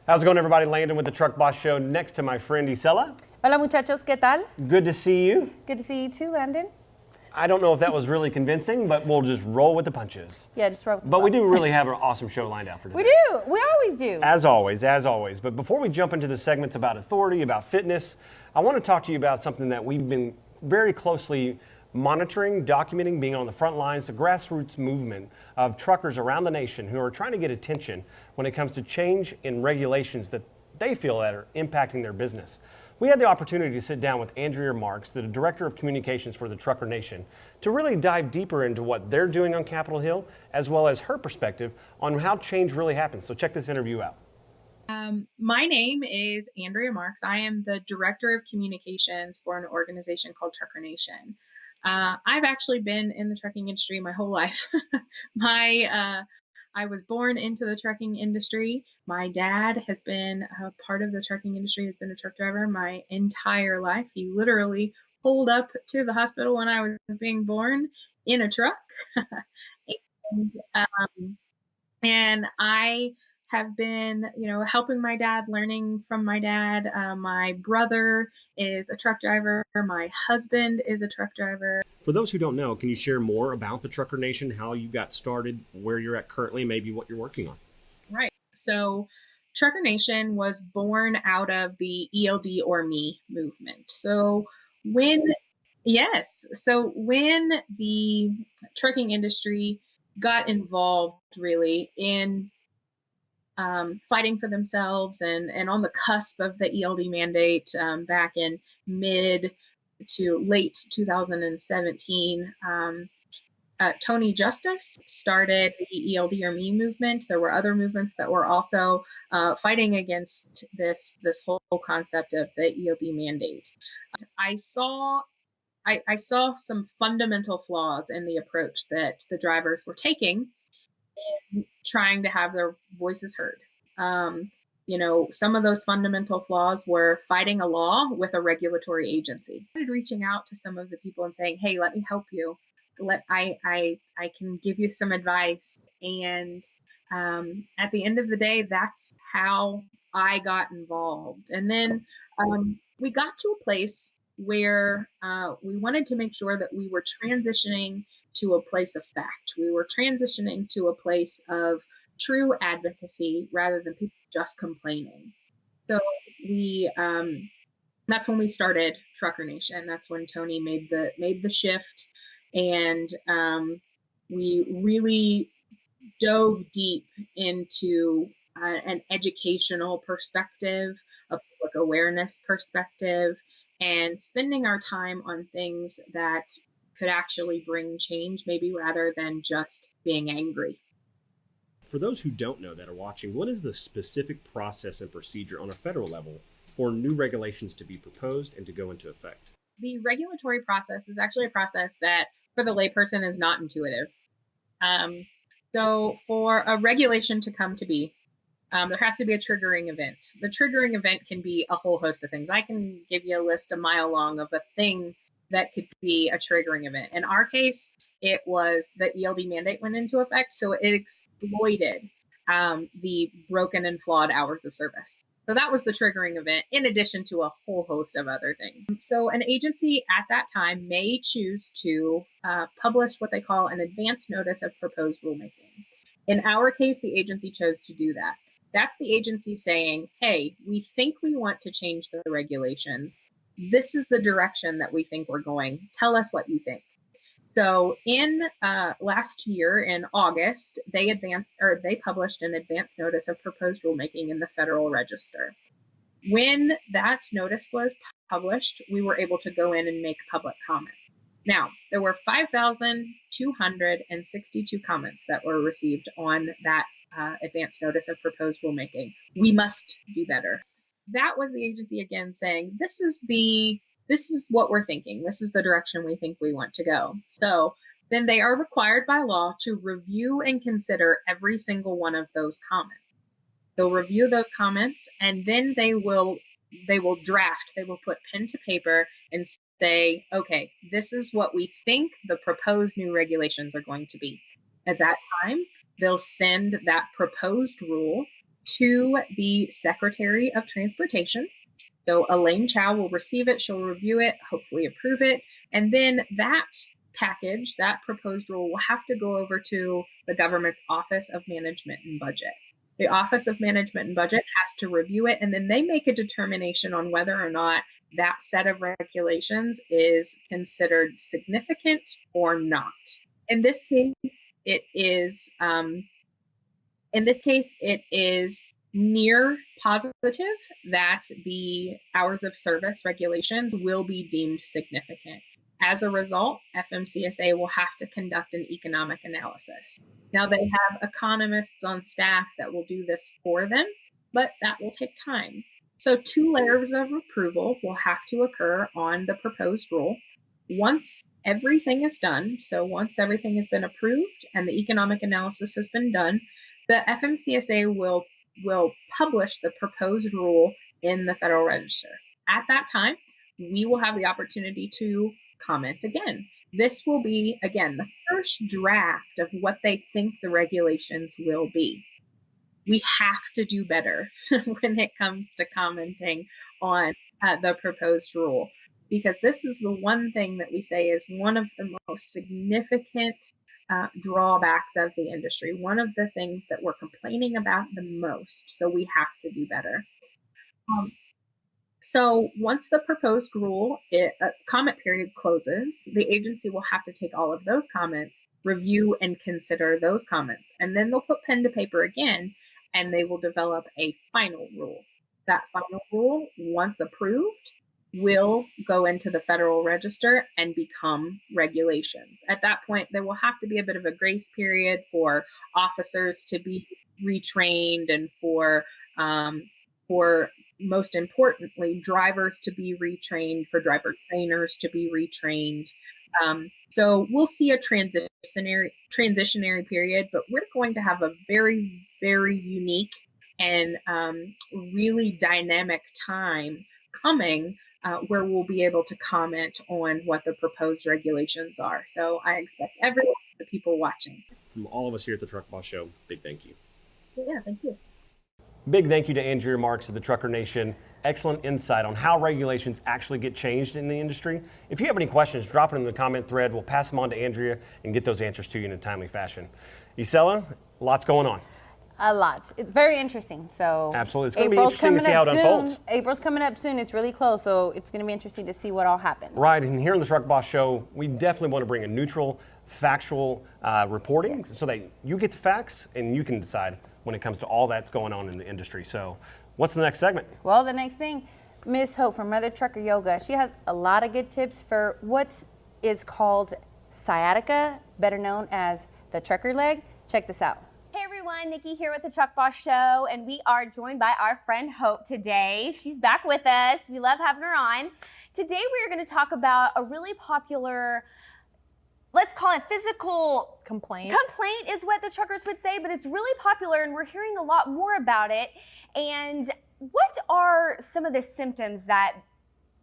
How's it going, everybody? Landon with the Truck Boss Show next to my friend Isela. Hola muchachos, ¿qué tal? Good to see you. Good to see you too, Landon. I don't know if that was really convincing, but we'll just roll with the punches. Yeah, just roll with the But we punches. do really have an awesome show lined out for today. We do. We always do. As always. But before we jump into the segments about authority, about fitness, I want to talk to you about something that we've been very closely monitoring, documenting, being on the front lines, the grassroots movement of truckers around the nation who are trying to get attention when it comes to change in regulations that they feel that are impacting their business. We had the opportunity to sit down with Andrea Marks, the Director of Communications for the Trucker Nation, to really dive deeper into what they're doing on Capitol Hill, as well as her perspective on how change really happens. So check this interview out. My name is Andrea Marks. I am the Director of Communications for an organization called Trucker Nation. I've actually been in the trucking industry my whole life. I was born into the trucking industry. My dad has been a part of the trucking industry, has been a truck driver my entire life. He literally pulled up to the hospital when I was being born in a truck. and I have been, helping my dad, learning from my dad. My brother is a truck driver. My husband is a truck driver. For those who don't know, can you share more about the Trucker Nation, how you got started, where you're at currently, maybe what you're working on? Right. So Trucker Nation was born out of the ELD or Me movement. So when the trucking industry got involved really in fighting for themselves and on the cusp of the ELD mandate back in mid to late 2017, Tony Justice started the ELD or Me movement. There were other movements that were also fighting against this whole concept of the ELD mandate. I saw some fundamental flaws in the approach that the drivers were taking in trying to have their voices heard. Some of those fundamental flaws were fighting a law with a regulatory agency. I started reaching out to some of the people and saying, hey, let me help you. I can give you some advice. And at the end of the day, that's how I got involved. And then we got to a place where we wanted to make sure that we were transitioning to a place of fact. We were transitioning to a place of true advocacy rather than people just complaining. So that's when we started Trucker Nation. That's when Tony made the shift, and we really dove deep into an educational perspective, a public awareness perspective, and spending our time on things that could actually bring change, maybe rather than just being angry. For those who don't know that are watching, what is the specific process and procedure on a federal level for new regulations to be proposed and to go into effect? The regulatory process is actually a process that, for the layperson, is not intuitive. So for a regulation to come to be, there has to be a triggering event. The triggering event can be a whole host of things. I can give you a list a mile long of a thing that could be a triggering event. In our case, it was the ELD mandate went into effect, so it exploited the broken and flawed hours of service. So that was the triggering event, in addition to a whole host of other things. So an agency at that time may choose to publish what they call an advance notice of proposed rulemaking. In our case, the agency chose to do that. That's the agency saying, hey, we think we want to change the regulations. This is the direction that we think we're going. Tell us what you think. So in last year in August, they published an advance notice of proposed rulemaking in the Federal Register. When that notice was published, we were able to go in and make public comment. Now, there were 5,262 comments that were received on that advance notice of proposed rulemaking. We must do better. That was the agency again saying, this is what we're thinking. This is the direction we think we want to go. So then they are required by law to review and consider every single one of those comments. They'll review those comments, and then they will draft, they will put pen to paper and say, okay, this is what we think the proposed new regulations are going to be. At that time, they'll send that proposed rule to the Secretary of Transportation. So Elaine Chow will receive it, she'll review it, hopefully approve it, and then that package, that proposed rule, will have to go over to the government's Office of Management and Budget. The Office of Management and Budget has to review it, and then they make a determination on whether or not that set of regulations is considered significant or not. In this case, it is near positive that the hours of service regulations will be deemed significant. As a result, FMCSA will have to conduct an economic analysis. Now, they have economists on staff that will do this for them, but that will take time. So 2 layers of approval will have to occur on the proposed rule. Once everything is done, so once everything has been approved and the economic analysis has been done, the FMCSA will publish the proposed rule in the Federal Register. At that time, we will have the opportunity to comment again. This will be, again, the first draft of what they think the regulations will be. We have to do better when it comes to commenting on the proposed rule, because this is the one thing that we say is one of the most significant drawbacks of the industry, one of the things that we're complaining about the most. So we have to do better. So once the proposed rule comment period closes, the agency will have to take all of those comments, review and consider those comments, and then they'll put pen to paper again, and they will develop a final rule. That final rule, once approved, will go into the Federal Register and become regulations. At that point, there will have to be a bit of a grace period for officers to be retrained and for most importantly, drivers to be retrained, for driver trainers to be retrained. So we'll see a transitionary period, but we're going to have a very, very unique and really dynamic time coming where we'll be able to comment on what the proposed regulations are. So I expect everyone, the people watching. From all of us here at the Truck Boss Show, big thank you. Yeah, thank you. Big thank you to Andrea Marks of the Trucker Nation. Excellent insight on how regulations actually get changed in the industry. If you have any questions, drop it in the comment thread. We'll pass them on to Andrea and get those answers to you in a timely fashion. Isela, lots going on. A lot. It's very interesting. So absolutely, it's going to be interesting to see how it unfolds. April's coming up soon. It's really close, so it's going to be interesting to see what all happens. Right, and here on the Truck Boss Show, we definitely want to bring a neutral, factual reporting so that you get the facts and you can decide when it comes to all that's going on in the industry. So what's the next segment? Well, the next thing, Miss Hope from Mother Trucker Yoga, she has a lot of good tips for what is called sciatica, better known as the trucker leg. Check this out. Hey everyone, Nikki here with the Truck Boss Show, and we are joined by our friend Hope today. She's back with us. We love having her on. Today we are going to talk about a really popular, let's call it physical complaint. Complaint is what the truckers would say, but it's really popular and we're hearing a lot more about it. And what are some of the symptoms that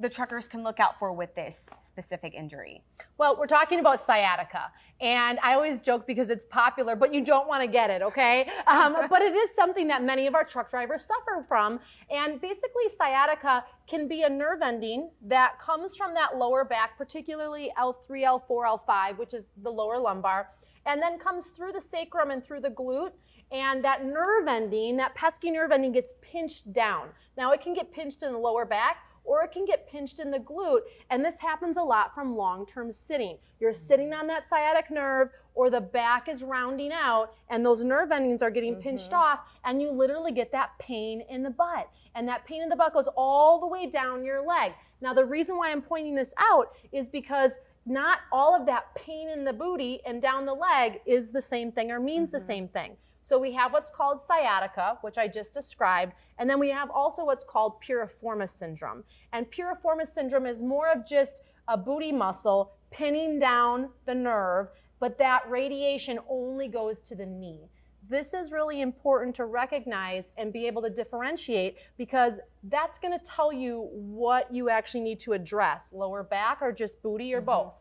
the truckers can look out for with this specific injury? Well, we're talking about sciatica, and I always joke because it's popular, but you don't want to get it, okay? But it is something that many of our truck drivers suffer from, and basically sciatica can be a nerve ending that comes from that lower back, particularly L3, L4, L5, which is the lower lumbar, and then comes through the sacrum and through the glute. And that nerve ending, that pesky nerve ending, gets pinched down. Now it can get pinched in the lower back, or it can get pinched in the glute, and this happens a lot from long-term sitting. You're sitting on that sciatic nerve, or the back is rounding out, and those nerve endings are getting pinched off, and you literally get that pain in the butt. And that pain in the butt goes all the way down your leg. Now the reason why I'm pointing this out is because not all of that pain in the booty and down the leg is the same thing or means the same thing. So we have what's called sciatica, which I just described, and then we have also what's called piriformis syndrome. And piriformis syndrome is more of just a booty muscle pinning down the nerve, but that radiation only goes to the knee. This is really important to recognize and be able to differentiate, because that's going to tell you what you actually need to address, lower back or just booty or both.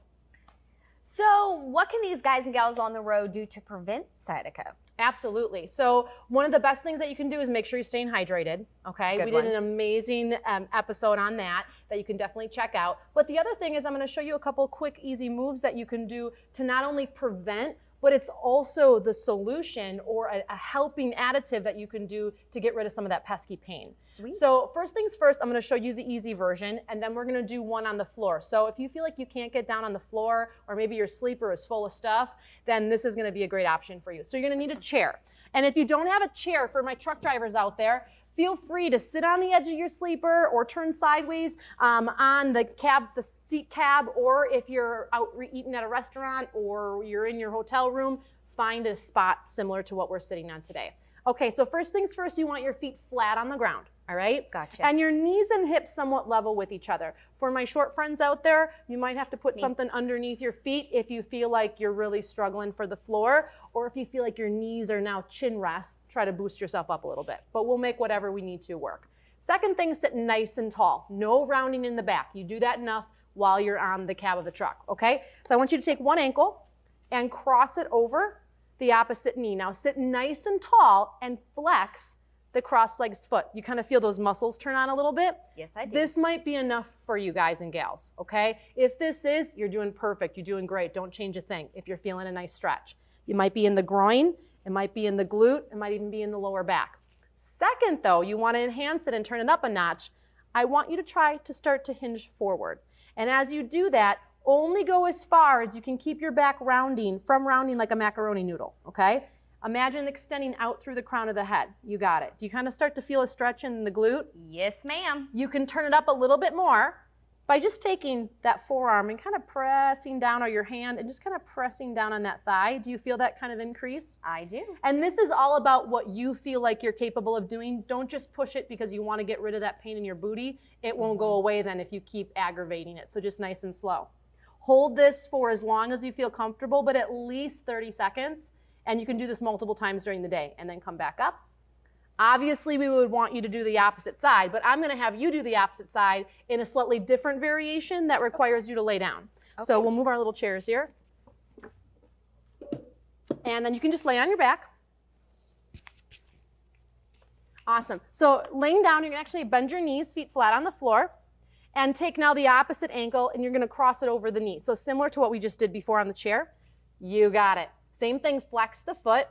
So what can these guys and gals on the road do to prevent sciatica? Absolutely. So one of the best things that you can do is make sure you're staying hydrated. Okay. We did an amazing episode on that you can definitely check out. But the other thing is I'm going to show you a couple quick, easy moves that you can do to not only prevent, but it's also the solution or a helping additive that you can do to get rid of some of that pesky pain. Sweet. So first things first, I'm going to show you the easy version, and then we're going to do one on the floor. So if you feel like you can't get down on the floor, or maybe your sleeper is full of stuff, then this is going to be a great option for you. So you're going to need a chair. And if you don't have a chair, for my truck drivers out there, feel free to sit on the edge of your sleeper or turn sideways on the seat cab, or if you're out eating at a restaurant or you're in your hotel room, find a spot similar to what we're sitting on today. Okay, so first things first, you want your feet flat on the ground, all right? Gotcha. And your knees and hips somewhat level with each other. For my short friends out there, you might have to put something underneath your feet if you feel like you're really struggling for the floor, or if you feel like your knees are now chin rest, try to boost yourself up a little bit. But we'll make whatever we need to work. Second thing, sit nice and tall. No rounding in the back. You do that enough while you're on the cab of the truck, okay? So I want you to take one ankle and cross it over the opposite knee. Now sit nice and tall and flex the cross-legged foot. You kind of feel those muscles turn on a little bit. Yes, I do. This might be enough for you guys and gals, okay? If this is, you're doing perfect. You're doing great. Don't change a thing if you're feeling a nice stretch. You might be in the groin. It might be in the glute. It might even be in the lower back. Second, though, you want to enhance it and turn it up a notch. I want you to try to start to hinge forward. And as you do that, only go as far as you can keep your back rounding like a macaroni noodle, okay? Imagine extending out through the crown of the head. You got it. Do you kind of start to feel a stretch in the glute? Yes, ma'am. You can turn it up a little bit more by just taking that forearm and kind of pressing down, or your hand and just kind of pressing down on that thigh. Do you feel that kind of increase? I do. And this is all about what you feel like you're capable of doing. Don't just push it because you want to get rid of that pain in your booty. It won't go away then if you keep aggravating it. So just nice and slow. Hold this for as long as you feel comfortable, but at least 30 seconds. And you can do this multiple times during the day and then come back up. Obviously, we would want you to do the opposite side, but I'm going to have you do the opposite side in a slightly different variation that requires you to lay down. Okay. So we'll move our little chairs here. And then you can just lay on your back. Awesome. So laying down, you're going to actually bend your knees, feet flat on the floor, and take now the opposite ankle, and you're going to cross it over the knee. So similar to what we just did before on the chair. You got it. Same thing, flex the foot.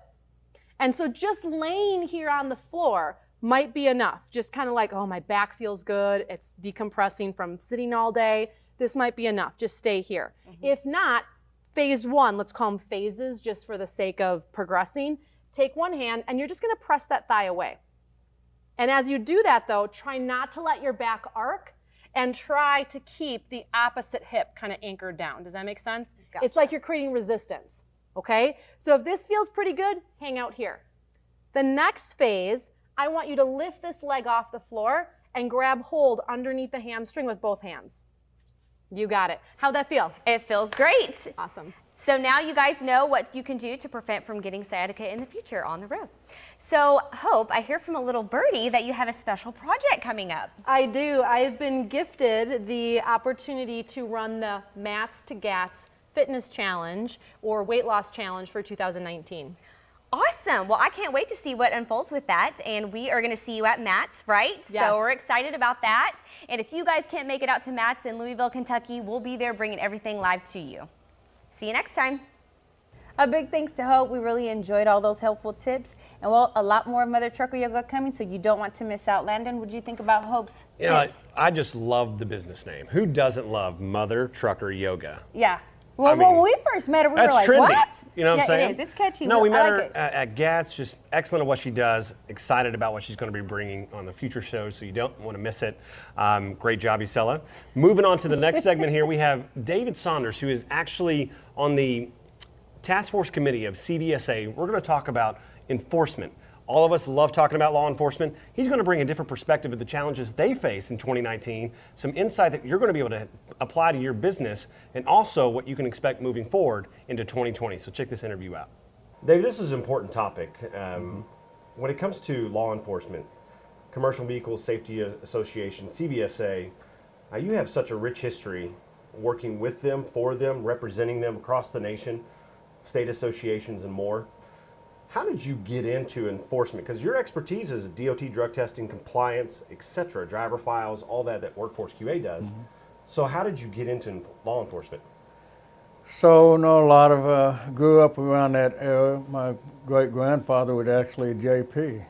And so just laying here on the floor might be enough. Just kind of like, oh, my back feels good. It's decompressing from sitting all day. This might be enough. Just stay here. If not, phase one, let's call them phases just for the sake of progressing. Take one hand and you're just going to press that thigh away. And as you do that, though, try not to let your back arc and try to keep the opposite hip kind of anchored down. Does that make sense? Gotcha. It's like you're creating resistance. Okay, so if this feels pretty good, hang out here. The next phase, I want you to lift this leg off the floor and grab hold underneath the hamstring with both hands. You got it. How'd that feel? It feels great. Awesome. So now you guys know what you can do to prevent from getting sciatica in the future on the road. So Hope, I hear from a little birdie that you have a special project coming up. I do. I've been gifted the opportunity to run the Mats to Gats Fitness Challenge or Weight Loss Challenge for 2019. Awesome. Well, I can't wait to see what unfolds with that. And we are going to see you at Matt's, right? Yes. So we're excited about that. And if you guys can't make it out to Matt's in Louisville, Kentucky, we'll be there bringing everything live to you. See you next time. A big thanks to Hope. We really enjoyed all those helpful tips. And well, a lot more Mother Trucker Yoga coming, so you don't want to miss out. Landon, what do you think about Hope's tips? I just love the business name. Who doesn't love Mother Trucker Yoga? Yeah. Well, when we first met her, we were like, trendy. what? You know what I'm saying? It is. It's catchy. No, we met I her like it. at GATS, just excellent at what she does, excited about what she's going to be bringing on the future shows, so you don't want to miss it. Great job, Isela. Moving on to the next segment here, we have David Saunders, who is actually on the task force committee of CVSA. We're going to talk about enforcement. All of us love talking about law enforcement. He's going to bring a different perspective of the challenges they face in 2019, some insight that you're going to be able to apply to your business, and also what you can expect moving forward into 2020. So check this interview out. Dave, this is an important topic. When it comes to law enforcement, Commercial Vehicle Safety Association, CVSA, you have such a rich history working with them, for them, representing them across the nation, state associations and more. How did you get into enforcement? Because your expertise is DOT drug testing, compliance, etc., driver files, all that Workforce QA does. So how did you get into law enforcement? So, no, a lot of, grew up around that era. My great-grandfather was actually a JP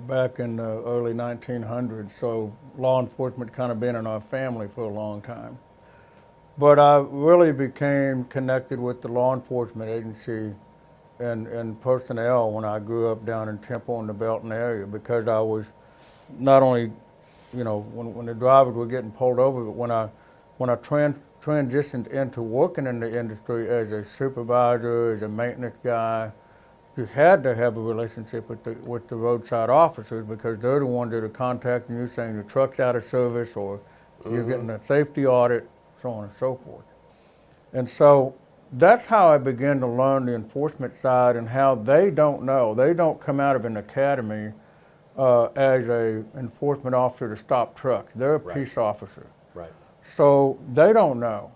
back in the early 1900s, so law enforcement kind of been in our family for a long time. But I really became connected with the law enforcement agency and personnel when I grew up down in Temple and the Belton area, because I was not only, you know, when the drivers were getting pulled over, but when I transitioned into working in the industry as a supervisor, as a maintenance guy, you had to have a relationship with the roadside officers, because they're the ones that are contacting you saying your truck's out of service or you're getting a safety audit, so on and so forth. And so that's how I began to learn the enforcement side and how they don't know. They don't come out of an academy as a enforcement officer to stop trucks. They're a peace officer. Right. So they don't know.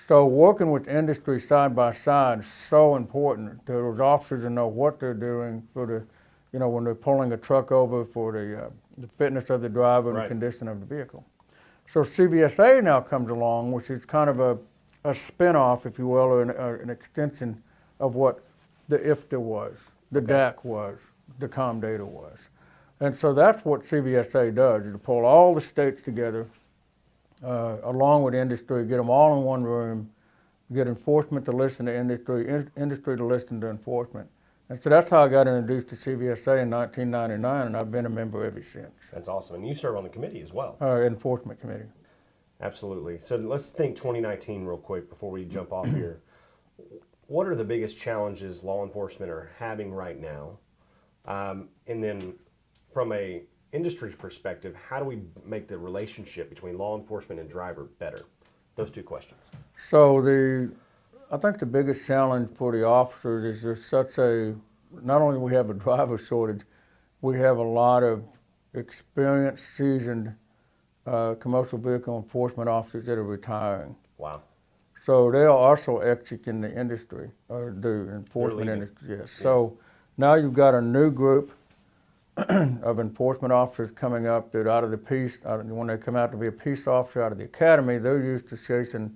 So working with industry side by side is so important to those officers to know what they're doing for the, you know, when they're pulling a truck over, for the fitness of the driver and the condition of the vehicle. So CVSA now comes along, which is kind of a spin-off, if you will, or an extension of what the IFTA was, the DAC was, the ComData was. And so that's what CVSA does, is to pull all the states together, along with industry, get them all in one room, get enforcement to listen to industry, industry to listen to enforcement. And so that's how I got introduced to CVSA in 1999, and I've been a member ever since. That's awesome. And you serve on the committee as well. Enforcement committee. Absolutely. So let's think 2019 real quick before we jump off here. What are the biggest challenges law enforcement are having right now? And then from a industry perspective, how do we make the relationship between law enforcement and driver better? Those two questions. So I think the biggest challenge for the officers is there's such a, not only do we have a driver shortage, we have a lot of experienced, seasoned commercial vehicle enforcement officers that are retiring. Wow. So they are also exiting the industry, or the enforcement industry, yes. So now you've got a new group of enforcement officers coming up that out of the peace, when they come out to be a peace officer out of the academy, they're used to chasing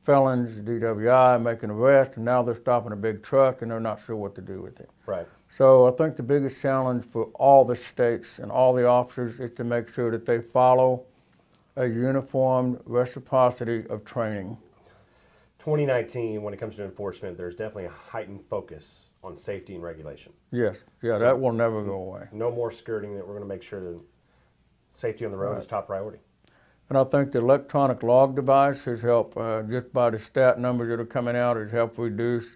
felons, DWI, making arrests, and now they're stopping a big truck and they're not sure what to do with it. Right. So I think the biggest challenge for all the states and all the officers is to make sure that they follow a uniform reciprocity of training. 2019, when it comes to enforcement, there's definitely a heightened focus on safety and regulation. Yes, yeah, so that will never go away. No more skirting. That we're going to make sure that safety on the road is top priority. And I think the electronic log device has helped, just by the stat numbers that are coming out, has helped reduce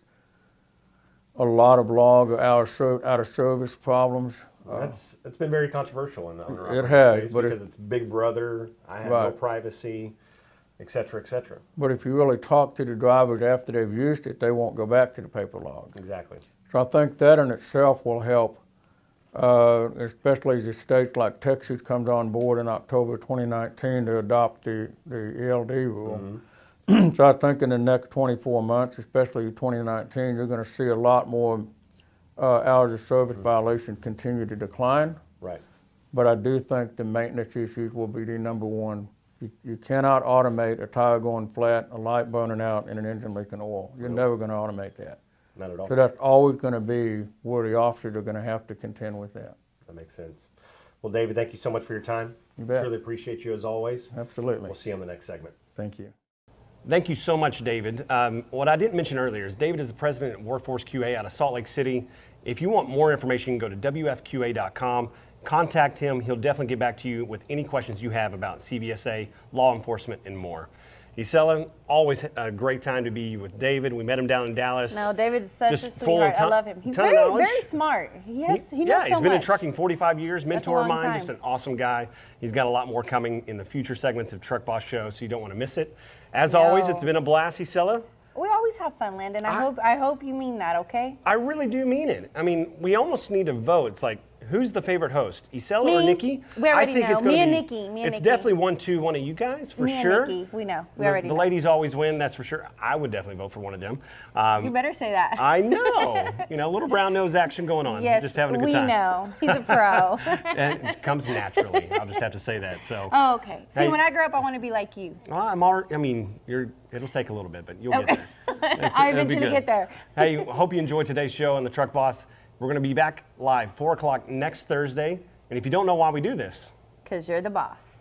a lot of log out of service problems. It's been very controversial in the it has, space, but because it's Big Brother. I have no privacy, et cetera, et cetera. But if you really talk to the drivers after they've used it, they won't go back to the paper log. Exactly. So I think that in itself will help, especially as the states like Texas comes on board in October 2019 to adopt the ELD rule. So I think in the next 24 months, especially 2019, you're going to see a lot more hours of service violations continue to decline. Right. But I do think the maintenance issues will be the number one. You cannot automate a tire going flat, a light burning out, and an engine leaking oil. You're never going to automate that. Not at all. So that's always going to be where the officers are going to have to contend with that. That makes sense. Well, David, thank you so much for your time. You bet. Really appreciate you as always. Absolutely. We'll see you on the next segment. Thank you. Thank you so much, David. What I didn't mention earlier is David is the president of Workforce QA out of Salt Lake City. If you want more information, you can go to wfqa.com. Contact him. He'll definitely get back to you with any questions you have about CVSA, law enforcement, and more. Isela, always a great time to be with David. We met him down in Dallas. No, David's such a Just full of sweetheart. I love him. He's ton of very, knowledge. very smart. He knows so he's been in much. trucking 45 years, mentor of long mine, just time. an awesome guy. He's got a lot more coming in the future segments of Truck Boss Show, so you don't want to miss it. As always, it's been a blast, Isela. We always have fun, Landon. I hope you mean that, okay? I really do mean it. I mean, we almost need to vote. It's like, who's the favorite host, Isela Me. or Nikki? We already I think know. it's gonna Me and be- Nikki. Me and It's Nikki. definitely 1-2, one of you guys for Me sure. and Nikki, we know. We The- already the know. ladies always win, that's for sure. I would definitely vote for one of them. You better say that. I know. You know, a little brown nose action going on. Yes, Just having a good we time. know. He's a pro. And it comes naturally. I'll just have to say that. So. Oh, okay. See, Hey. when I grow up, I want to be like you. Well, I mean, it'll take a little bit, but you'll get there. I it'll be eventually good. get there. Hey, hope you enjoyed today's show on the Truck Boss. We're going to be back live 4 o'clock next Thursday. And if you don't know why we do this, Because you're the boss.